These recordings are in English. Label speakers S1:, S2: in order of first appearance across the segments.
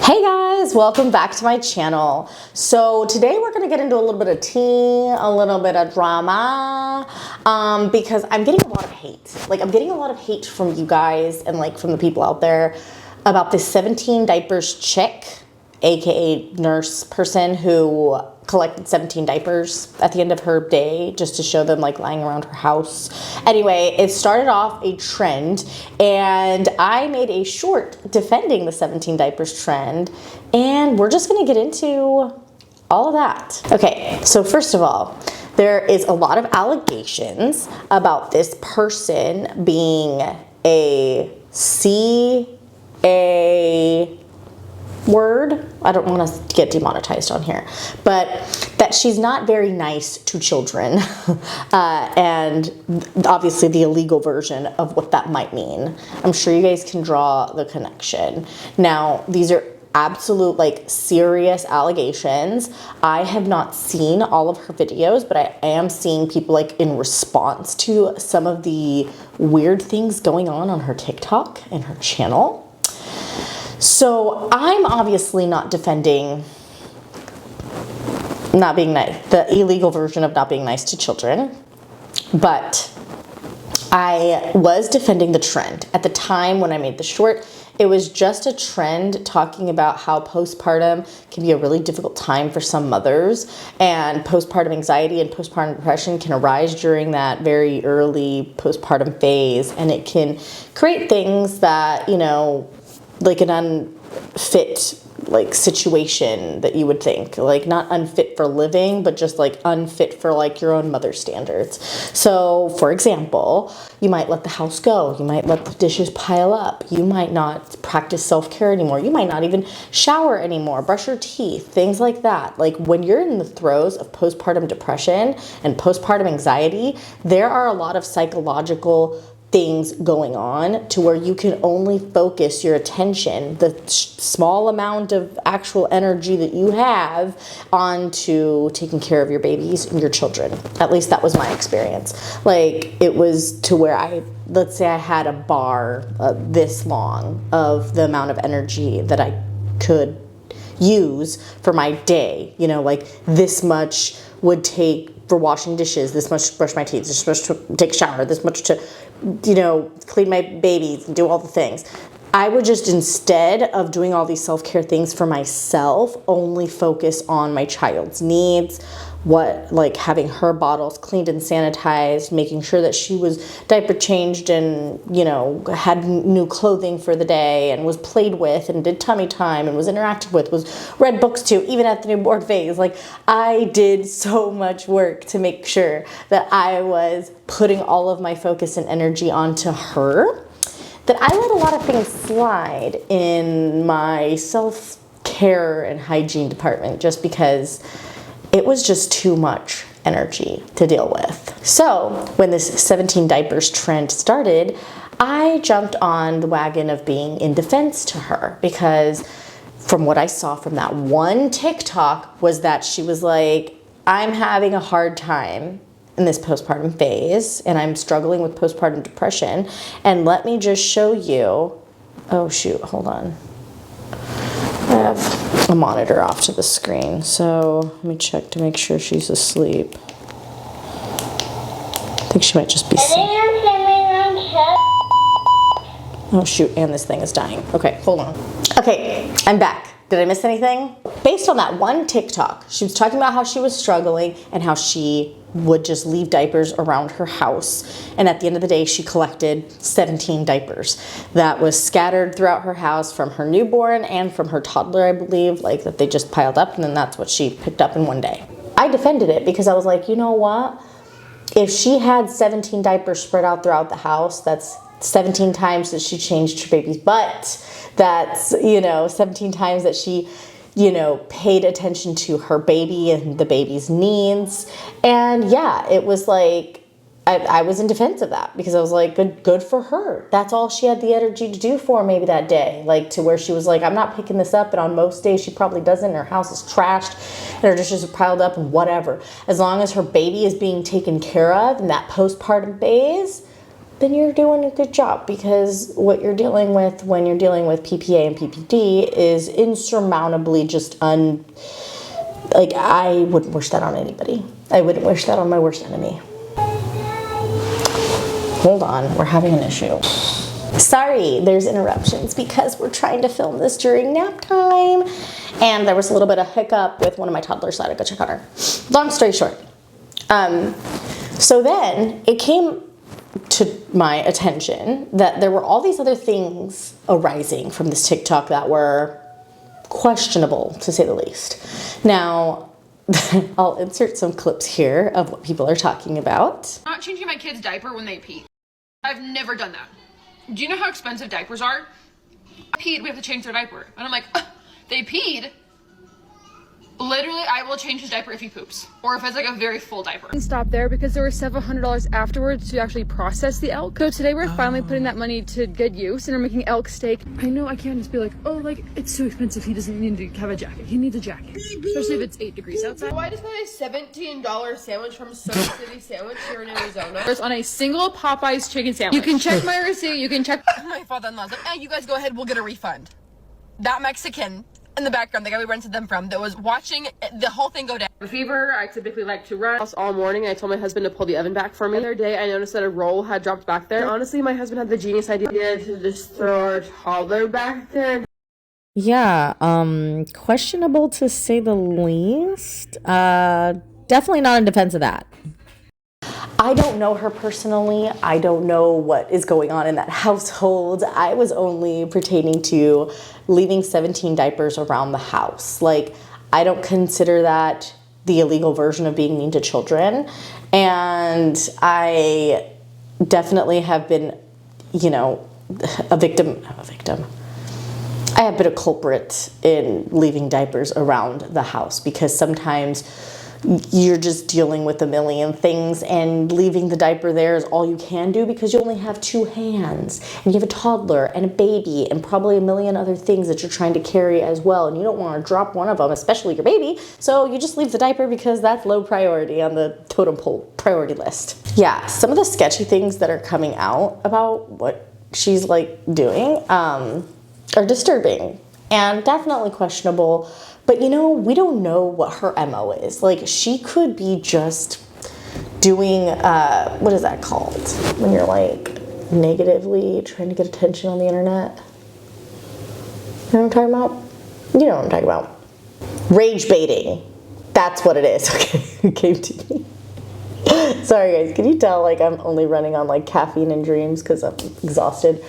S1: Hey guys, welcome back to my channel. So today we're gonna get into a little bit of tea, a little bit of drama, because I'm getting a lot of hate. Like I'm getting a lot of hate from you guys and like from the people out there about this 17 diapers chick, aka nurse person who collected 17 diapers at the end of her day just to show them like lying around her house. Anyway, it started off a trend and I made a short defending the 17 diapers trend, and we're just gonna get into all of that. Okay, so first of all, there is a lot of allegations about this person being a word. I don't want to get demonetized on here, but that she's not very nice to children, and obviously the illegal version of what that might mean. I'm sure you guys can draw the connection. Now, these are absolute like serious allegations. I have not seen all of her videos, but I am seeing people like in response to some of the weird things going on her TikTok and her channel. So I'm obviously not defending not being nice, the illegal version of not being nice to children, but I was defending the trend. At the time when I made the short, it was just a trend talking about how postpartum can be a really difficult time for some mothers, and postpartum anxiety and postpartum depression can arise during that very early postpartum phase, and it can create things that, you know, like an unfit like situation that you would think, like not unfit for living, but just like unfit for like your own mother standards. So for example, you might let the house go, you might let the dishes pile up, you might not practice self-care anymore, you might not even shower anymore, brush your teeth, things like that. Like when you're in the throes of postpartum depression and postpartum anxiety, there are a lot of psychological things going on to where you can only focus your attention, the small amount of actual energy that you have, onto taking care of your babies and your children. At least that was my experience. Like it was to where let's say I had a bar this long of the amount of energy that I could use for my day, you know, like this much would take for washing dishes, this much to brush my teeth, this much to take a shower, this much to, you know, clean my babies and do all the things. I would just, instead of doing all these self-care things for myself, only focus on my child's needs, like having her bottles cleaned and sanitized, making sure that she was diaper changed and, you know, had new clothing for the day and was played with and did tummy time and was interacted with, was read books to, even at the newborn phase. Like I did so much work to make sure that I was putting all of my focus and energy onto her, that I let a lot of things slide in my self-care and hygiene department just because it was just too much energy to deal with. So when this 17 diapers trend started, I jumped on the wagon of being in defense to her, because from what I saw from that one TikTok was that she was like, I'm having a hard time in this postpartum phase and I'm struggling with postpartum depression, and let me just show you, oh shoot, hold on. I have a monitor off to the screen, so let me check to make sure she's asleep. I think she might just be asleep. Oh shoot, and this thing is dying. Okay, hold on. Okay, I'm back. Did I miss anything? Based on that one TikTok, she was talking about how she was struggling and how she would just leave diapers around her house. And at the end of the day, she collected 17 diapers that was scattered throughout her house from her newborn and from her toddler, I believe, like that they just piled up, and then that's what she picked up in one day. I defended it because I was like, you know what? If she had 17 diapers spread out throughout the house, that's 17 times that she changed her baby's butt. That's, you know, 17 times that she, you know, paid attention to her baby and the baby's needs. And yeah, it was like, I was in defense of that because I was like, good for her. That's all she had the energy to do for maybe that day. Like to where she was like, I'm not picking this up. And on most days she probably doesn't. Her house is trashed and her dishes are piled up and whatever. As long as her baby is being taken care of in that postpartum phase, then you're doing a good job, because what you're dealing with when you're dealing with PPA and PPD is insurmountably just like, I wouldn't wish that on anybody. I wouldn't wish that on my worst enemy. Hold on, we're having an issue. Sorry, there's interruptions because we're trying to film this during nap time, and there was a little bit of hiccup with one of my toddlers, so I had to go check on her. Long story short, so then it came to my attention that there were all these other things arising from this TikTok that were questionable, to say the least. Now, I'll insert some clips here of what people are talking about.
S2: Not changing my kid's diaper when they pee. I've never done that. Do you know how expensive diapers are? I peed, we have to change their diaper. And I'm like, they peed? Literally, I will change his diaper if he poops, or if it's like a very full diaper.
S3: And stop there because there were several $100s afterwards to actually process the elk. So today we're finally putting that money to good use, and we're making elk steak. I know I can't just be like, oh, like, it's so expensive, he doesn't need to have a jacket. He needs a jacket, especially if it's 8 degrees outside.
S2: Why just got a $17 sandwich from Soap City Sandwich here in Arizona?
S3: There's on a single Popeyes chicken sandwich. You can check my receipt, you can check.
S2: My father-in-law's like, hey, you guys go ahead, we'll get a refund. That Mexican in the background, the guy we rented them from, that was watching the whole thing go down.
S3: Fever, I typically like to run all morning. I told my husband to pull the oven back for me. The other day, I noticed that a roll had dropped back there. Honestly, my husband had the genius idea to just throw our toddler back there.
S1: Yeah, questionable to say the least. Definitely not in defense of that. I don't know her personally. I don't know what is going on in that household. I was only pertaining to leaving 17 diapers around the house. Like, I don't consider that the illegal version of being mean to children. And I definitely have been, you know, a victim. I have been a culprit in leaving diapers around the house, because sometimes you're just dealing with a million things, and leaving the diaper there is all you can do, because you only have 2 hands and you have a toddler and a baby and probably a million other things that you're trying to carry as well, and you don't want to drop one of them, especially your baby, so you just leave the diaper because that's low priority on the totem pole priority list. Yeah, some of the sketchy things that are coming out about what she's like doing are disturbing and definitely questionable. But you know, we don't know what her MO is. Like, she could be just doing, what is that called? When you're like negatively trying to get attention on the internet. You know what I'm talking about? You know what I'm talking about. Rage baiting. That's what it is. Okay, it came to me. Sorry guys, can you tell like I'm only running on like caffeine and dreams because I'm exhausted.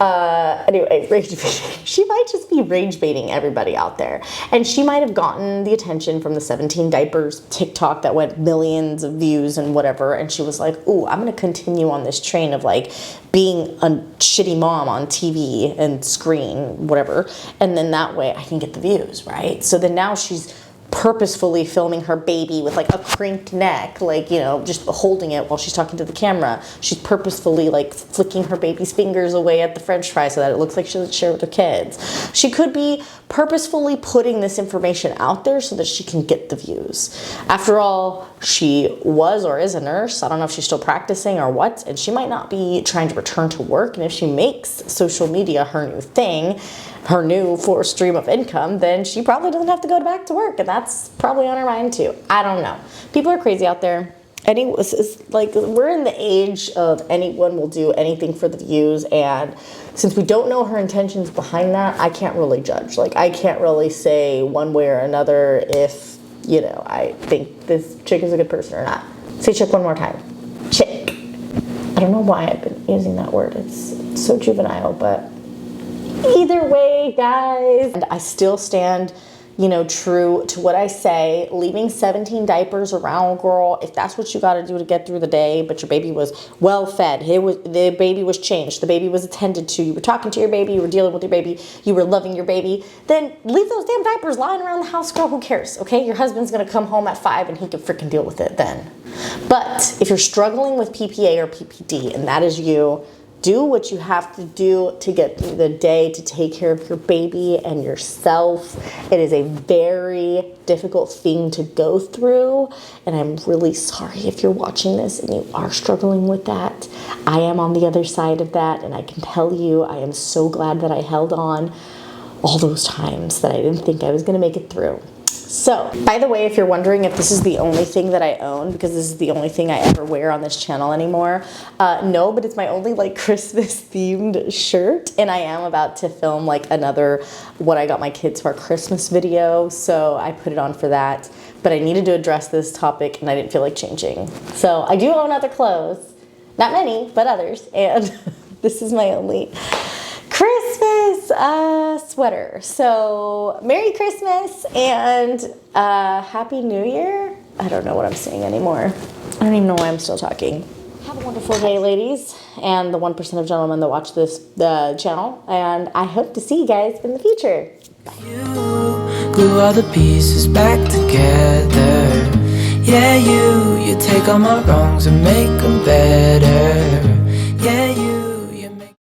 S1: Anyway, rage baiting. She might just be rage baiting everybody out there. And she might have gotten the attention from the 17 diapers TikTok that went millions of views and whatever. And she was like, ooh, I'm gonna continue on this train of like being a shitty mom on TV and screen, whatever. And then that way I can get the views, right? So then now she's purposefully filming her baby with like a crinked neck, like, you know, just holding it while she's talking to the camera. She's purposefully like flicking her baby's fingers away at the french fry so that it looks like she doesn't share with her kids. She could be purposefully putting this information out there so that she can get the views. After all, she was or is a nurse. I don't know if she's still practicing or what, and she might not be trying to return to work. And if she makes social media her new thing, her new stream of income, then she probably doesn't have to go back to work, and that's probably on her mind too. I don't know. People are crazy out there. Like, we're in the age of anyone will do anything for the views, and since we don't know her intentions behind that, I can't really judge. Like, I can't really say one way or another if, you know, I think this chick is a good person or not. Say chick one more time. Chick. I don't know why I've been using that word. It's so juvenile, but either way, guys, and I still stand, you know, true to what I say. Leaving 17 diapers around, girl, if that's what you got to do to get through the day, but your baby was well fed, the baby was changed, the baby was attended to, you were talking to your baby, you were dealing with your baby, you were loving your baby, then leave those damn diapers lying around the house, girl. Who cares? Okay, your husband's gonna come home at 5 and he can freaking deal with it then. But if you're struggling with PPA or PPD, and that is you, do what you have to do to get through the day, to take care of your baby and yourself. It is a very difficult thing to go through, and I'm really sorry if you're watching this and you are struggling with that. I am on the other side of that, and I can tell you I am so glad that I held on all those times that I didn't think I was going to make it through. So, by the way, if you're wondering if this is the only thing that I own, because this is the only thing I ever wear on this channel anymore, no, but it's my only like Christmas themed shirt, and I am about to film like another what I got my kids for Christmas video, so I put it on for that. But I needed to address this topic and I didn't feel like changing. So I do own other clothes, not many, but others, and this is my only Christmas sweater. So Merry Christmas and Happy New Year. I don't know what I'm saying anymore. I don't even know why I'm still talking. Have a wonderful day, ladies, and the 1% of gentlemen that watch this channel, and I hope to see you guys in the future.
S4: You glue all the pieces back together. Yeah, you take all my wrongs and make them better. Yeah, you